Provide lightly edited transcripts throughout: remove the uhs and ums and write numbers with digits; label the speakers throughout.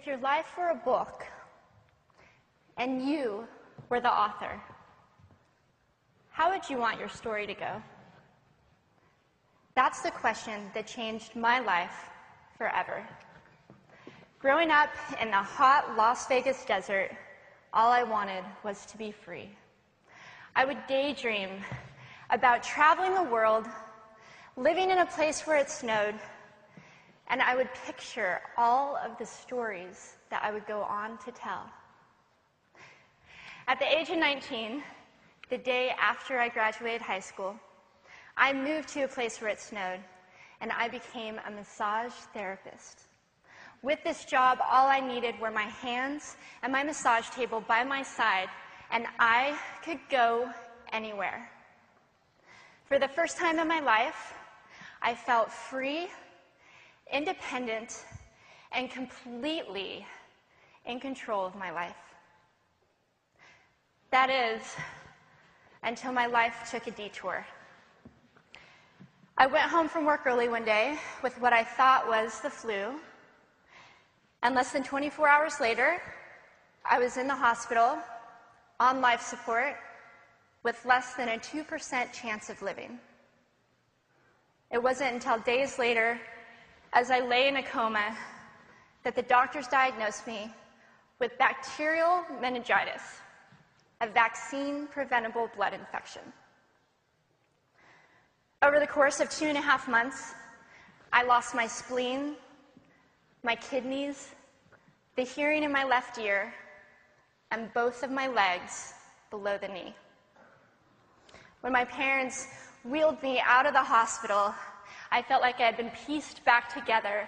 Speaker 1: If your life were a book and you were the author, how would you want your story to go? That's the question that changed my life forever. Growing up in the hot Las Vegas desert, all I wanted was to be free. I would daydream about traveling the world, living in a place where it snowed, and I would picture all of the stories that I would go on to tell. At the age of 19, the day after I graduated high school, I moved to a place where it snowed, and I became a massage therapist. With this job, all I needed were my hands and my massage table by my side, and I could go anywhere. For the first time in my life, I felt free, independent, and completely in control of my life. That is, until my life took a detour. I went home from work early one day with what I thought was the flu, and less than 24 hours later, I was in the hospital on life support with less than a 2% chance of living. It wasn't until days later, as I lay in a coma, that the doctors diagnosed me with bacterial meningitis, a vaccine-preventable blood infection. Over the course of 2.5 months, I lost my spleen, my kidneys, the hearing in my left ear, and both of my legs below the knee. When my parents wheeled me out of the hospital, I felt like I had been pieced back together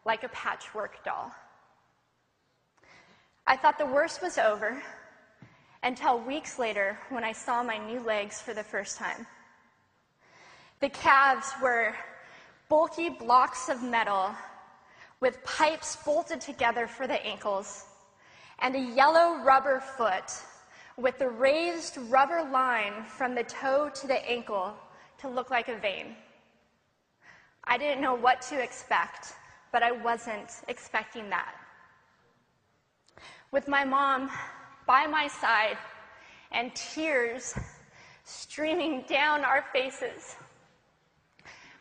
Speaker 1: like a patchwork doll. I thought the worst was over until weeks later when I saw my new legs for the first time. The calves were bulky blocks of metal with pipes bolted together for the ankles, and a yellow rubber foot with the raised rubber line from the toe to the ankle to look like a vein. I didn't know what to expect, but I wasn't expecting that. With my mom by my side and tears streaming down our faces,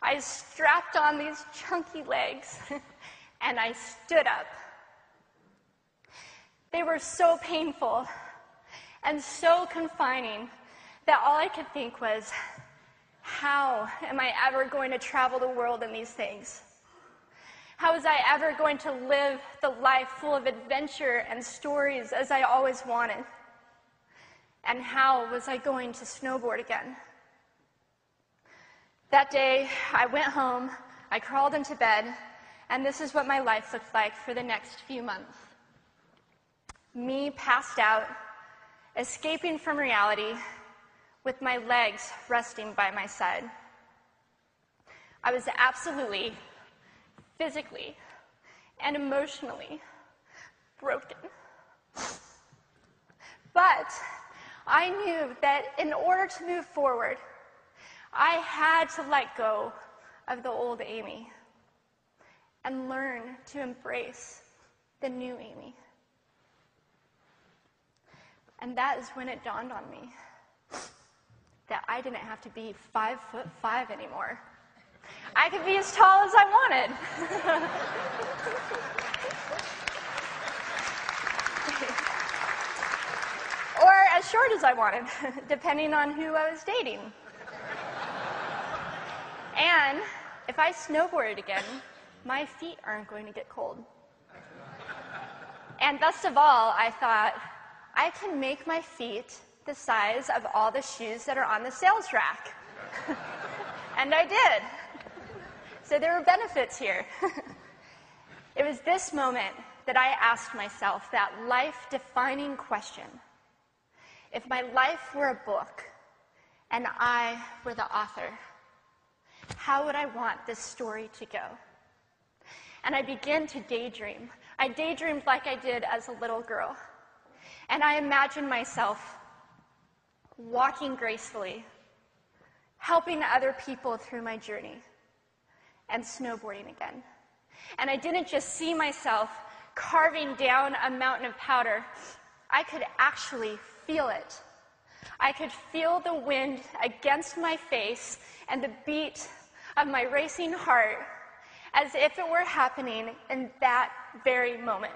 Speaker 1: I strapped on these chunky legs and I stood up. They were so painful and so confining that all I could think was, how am I ever going to travel the world in these things? How was I ever going to live the life full of adventure and stories as I always wanted? And how was I going to snowboard again? That day, I went home, I crawled into bed, and this is what my life looked like for the next few months. Me passed out, escaping from reality, with my legs resting by my side. I was absolutely, physically, and emotionally broken. But I knew that in order to move forward, I had to let go of the old Amy and learn to embrace the new Amy. And that is when it dawned on me that I didn't have to be 5'5" anymore. I could be as tall as I wanted. Or as short as I wanted, depending on who I was dating. And if I snowboarded again, my feet aren't going to get cold. And best of all, I thought, I can make my feet the size of all the shoes that are on the sales rack. And I did. So there were benefits here. It was this moment that I asked myself that life-defining question. If my life were a book and I were the author, how would I want this story to go? And I began to daydream. I daydreamed like I did as a little girl. And I imagined myself walking gracefully, helping other people through my journey, and snowboarding again. And I didn't just see myself carving down a mountain of powder, I could actually feel it. I could feel the wind against my face and the beat of my racing heart as if it were happening in that very moment.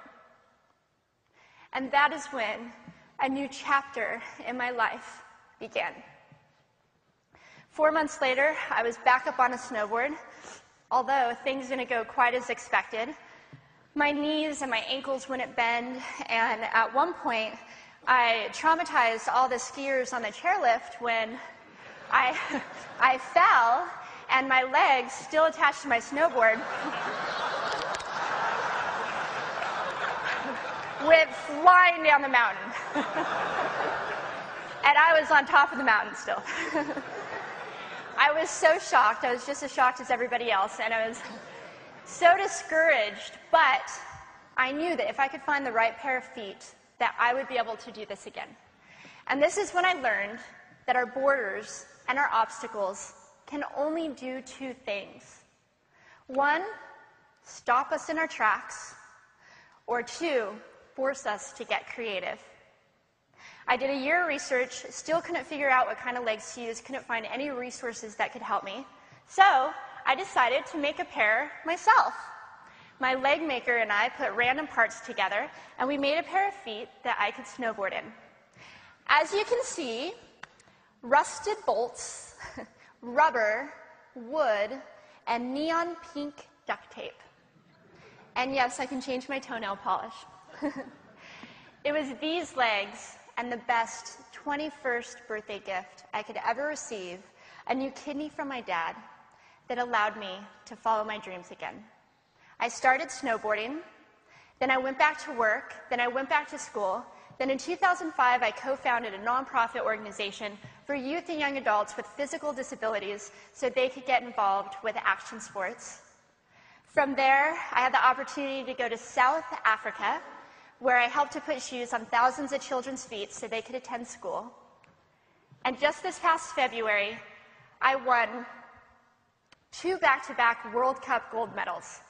Speaker 1: And that is when a new chapter in my life began. 4 months later, I was back up on a snowboard. Although things didn't go quite as expected, my knees and my ankles wouldn't bend, and at one point, I traumatized all the skiers on the chairlift when I fell, and my legs, still attached to my snowboard, went flying down the mountain. And I was on top of the mountain still. I was so shocked. I was just as shocked as everybody else, and I was so discouraged, but I knew that if I could find the right pair of feet, that I would be able to do this again. And this is when I learned that our borders and our obstacles can only do two things. One, stop us in our tracks, or two, force us to get creative. I did a year of research, still couldn't figure out what kind of legs to use, couldn't find any resources that could help me. So I decided to make a pair myself. My leg maker and I put random parts together, and we made a pair of feet that I could snowboard in. As you can see, rusted bolts, rubber, wood, and neon pink duct tape. And yes, I can change my toenail polish. It was these legs and the best 21st birthday gift I could ever receive, a new kidney from my dad, that allowed me to follow my dreams again. I started snowboarding, then I went back to work, then I went back to school, then in 2005 I co-founded a nonprofit organization for youth and young adults with physical disabilities so they could get involved with action sports. From there, I had the opportunity to go to South Africa, where I helped to put shoes on thousands of children's feet so they could attend school. And just this past February, I won 2 back-to-back World Cup gold medals.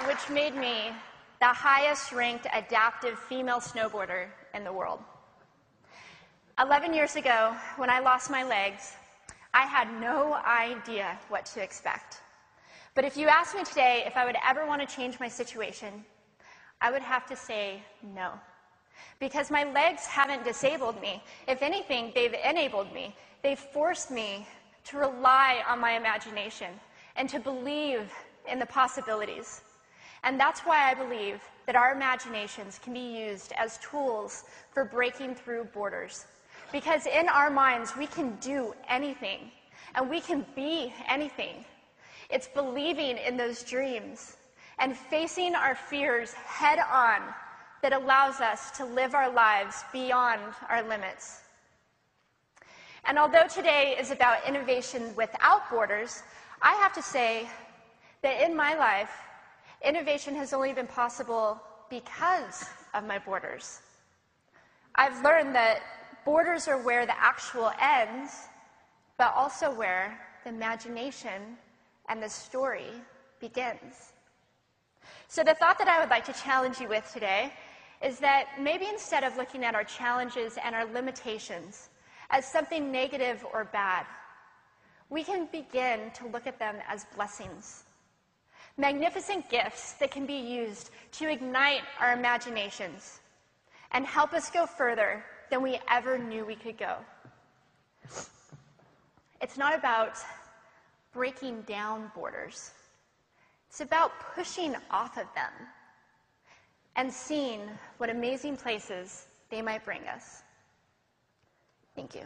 Speaker 1: Which made me the highest-ranked adaptive female snowboarder in the world. 11 years ago, when I lost my legs, I had no idea what to expect. But if you asked me today if I would ever want to change my situation, I would have to say no. Because my legs haven't disabled me. If anything, they've enabled me. They've forced me to rely on my imagination and to believe in the possibilities. And that's why I believe that our imaginations can be used as tools for breaking through borders. Because in our minds, we can do anything, and we can be anything. It's believing in those dreams and facing our fears head on that allows us to live our lives beyond our limits. And although today is about innovation without borders, I have to say that in my life, innovation has only been possible because of my borders. I've learned that borders are where the actual ends, but also where the imagination and the story begins. So the thought that I would like to challenge you with today is that maybe instead of looking at our challenges and our limitations as something negative or bad, we can begin to look at them as blessings. Magnificent gifts that can be used to ignite our imaginations and help us go further than we ever knew we could go. It's not about breaking down borders. It's about pushing off of them and seeing what amazing places they might bring us. Thank you.